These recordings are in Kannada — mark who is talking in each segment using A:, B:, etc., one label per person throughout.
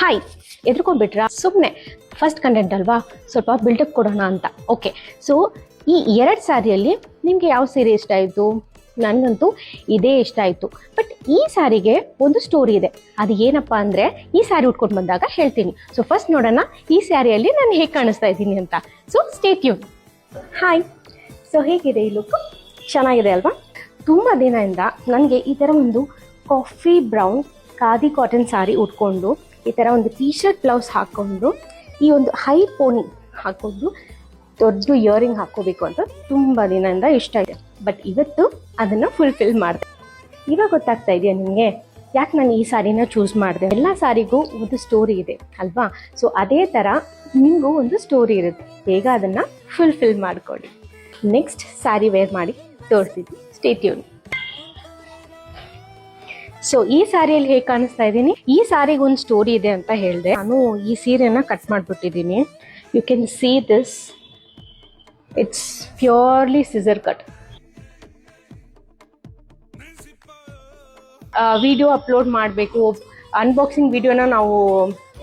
A: ಹಾಯ್, ಎದ್ರುಕೊಂಡ್ಬಿಟ್ರಾ? ಸುಮ್ಮನೆ ಫಸ್ಟ್ ಕಂಟೆಂಟ್ ಅಲ್ವಾ, ಸ್ವಲ್ಪ ಬಿಲ್ಡಪ್ ಕೊಡೋಣ ಅಂತ. ಓಕೆ, ಸೊ ಈ 2 ಸ್ಯಾರಿಯಲ್ಲಿ ನಿಮಗೆ ಯಾವ ಸೀರೆ ಇಷ್ಟ ಆಯಿತು? ನನಗಂತೂ ಇದೇ ಇಷ್ಟ ಆಯಿತು. ಬಟ್ ಈ ಸ್ಯಾರಿಗೆ ಒಂದು ಸ್ಟೋರಿ ಇದೆ. ಅದು ಏನಪ್ಪ ಅಂದರೆ ಈ ಸ್ಯಾರಿ ಉಟ್ಕೊಂಡು ಬಂದಾಗ ಹೇಳ್ತೀನಿ. ಸೊ ಫಸ್ಟ್ ನೋಡೋಣ ಈ ಸ್ಯಾರಿಯಲ್ಲಿ ನಾನು ಹೇಗೆ ಕಾಣಿಸ್ತಾ ಇದ್ದೀನಿ ಅಂತ. So stay tune. Hi, so ಹೇಗಿದೆ ಈ ಲುಕ್? ಚೆನ್ನಾಗಿದೆ ಅಲ್ವಾ? ತುಂಬ ದಿನದಿಂದ ನನಗೆ ಈ ಥರ ಒಂದು coffee brown khadi cotton sari ಉಟ್ಕೊಂಡು ಈ ಥರ ಒಂದು ಟೀ ಶರ್ಟ್ ಬ್ಲೌಸ್ ಹಾಕ್ಕೊಂಡು ಈ ಒಂದು ಹೈ ಪೋನಿ ಹಾಕ್ಕೊಂಡು ದೊಡ್ಡ ಇಯರಿಂಗ್ ಹಾಕ್ಕೋಬೇಕು ಅಂತ ತುಂಬ ದಿನದಿಂದ ಇಷ್ಟ ಇದೆ. ಬಟ್ ಇವತ್ತು ಅದನ್ನು ಫುಲ್ಫಿಲ್ ಮಾಡಿದೆ. ಇವಾಗ ಗೊತ್ತಾಗ್ತಾ ಇದೆಯಾ ನಿಮಗೆ ಯಾಕೆ ನಾನು ಈ ಸ್ಯಾರಿನ ಚೂಸ್ ಮಾಡಿದೆ? ಎಲ್ಲ ಸ್ಯಾರಿಗೂ ಒಂದು ಸ್ಟೋರಿ ಇದೆ ಅಲ್ವಾ? ಸೊ ಅದೇ ಥರ ನಿಮಗೂ ಒಂದು ಸ್ಟೋರಿ ಇರುತ್ತೆ. ಬೇಗ ಅದನ್ನು ಫುಲ್ಫಿಲ್ ಮಾಡಿಕೊಡಿ. ನೆಕ್ಸ್ಟ್ ಸ್ಯಾರಿ ವೇರ್ ಮಾಡಿ ತೋರಿಸ್ತಿದ್ವಿ. Stay tune. ಸೊ ಈ ಸ್ಯಾರಿಯಲ್ಲಿ ಹೇಗೆ ಕಾಣಿಸ್ತಾ ಇದ್ದೀನಿ? ಈ ಸ್ಯಾರಿಗೆ ಒಂದು ಸ್ಟೋರಿ ಇದೆ ಅಂತ ಹೇಳಿದೆ. ನಾನು ಈ ಸೀರೆನ ಕಟ್ ಮಾಡಿಬಿಟ್ಟಿದ್ದೀನಿ. You can see this. It's purely scissor cut. Video upload ಮಾಡಬೇಕು, ಅನ್ಬಾಕ್ಸಿಂಗ್ ವಿಡಿಯೋನ ನಾವು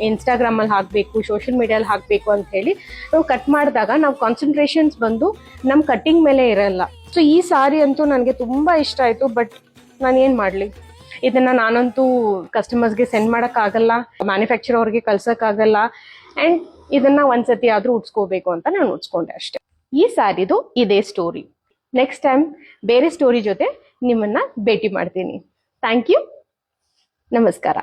A: ಇನ್ಸ್ಟಾಗ್ರಾಮಲ್ಲಿ ಹಾಕಬೇಕು, ಸೋಷಿಯಲ್ ಮೀಡಿಯಲ್ಲಿ ಹಾಕಬೇಕು ಅಂತ ಹೇಳಿ ನಾವು ಕಟ್ ಮಾಡಿದಾಗ ನಾವು ಕಾನ್ಸಂಟ್ರೇಷನ್ಸ್ ಬಂದು ನಮ್ಮ ಕಟ್ಟಿಂಗ್ ಮೇಲೆ ಇರಲ್ಲ. ಸೊ ಈ ಸ್ಯಾರಿ ಅಂತೂ ನನಗೆ ತುಂಬ ಇಷ್ಟ ಆಯಿತು. ಬಟ್ ನಾನು ಏನು ಮಾಡಲಿ, ಇದನ್ನು ನಾನಂತೂ ಕಸ್ಟಮರ್ಸ್ಗೆ ಸೆಂಡ್ ಮಾಡೋಕ್ಕಾಗಲ್ಲ, ಮ್ಯಾನುಫ್ಯಾಕ್ಚರ್ ಅವ್ರಿಗೆ ಕಳ್ಸೋಕ್ಕಾಗಲ್ಲ. ಆ್ಯಂಡ್ ಇದನ್ನು ಒಂದ್ಸತಿ ಆದರೂ ಉಡ್ಸ್ಕೋಬೇಕು ಅಂತ ನಾನು ಉಡ್ಸ್ಕೊಂಡೆ ಅಷ್ಟೇ. ಈ ಸ್ಯಾರಿದು ಇದೇ ಸ್ಟೋರಿ. ನೆಕ್ಸ್ಟ್ ಟೈಮ್ ಬೇರೆ ಸ್ಟೋರಿ ಜೊತೆ ನಿಮ್ಮನ್ನು ಭೇಟಿ ಮಾಡ್ತೀನಿ. Thank you. ನಮಸ್ಕಾರ.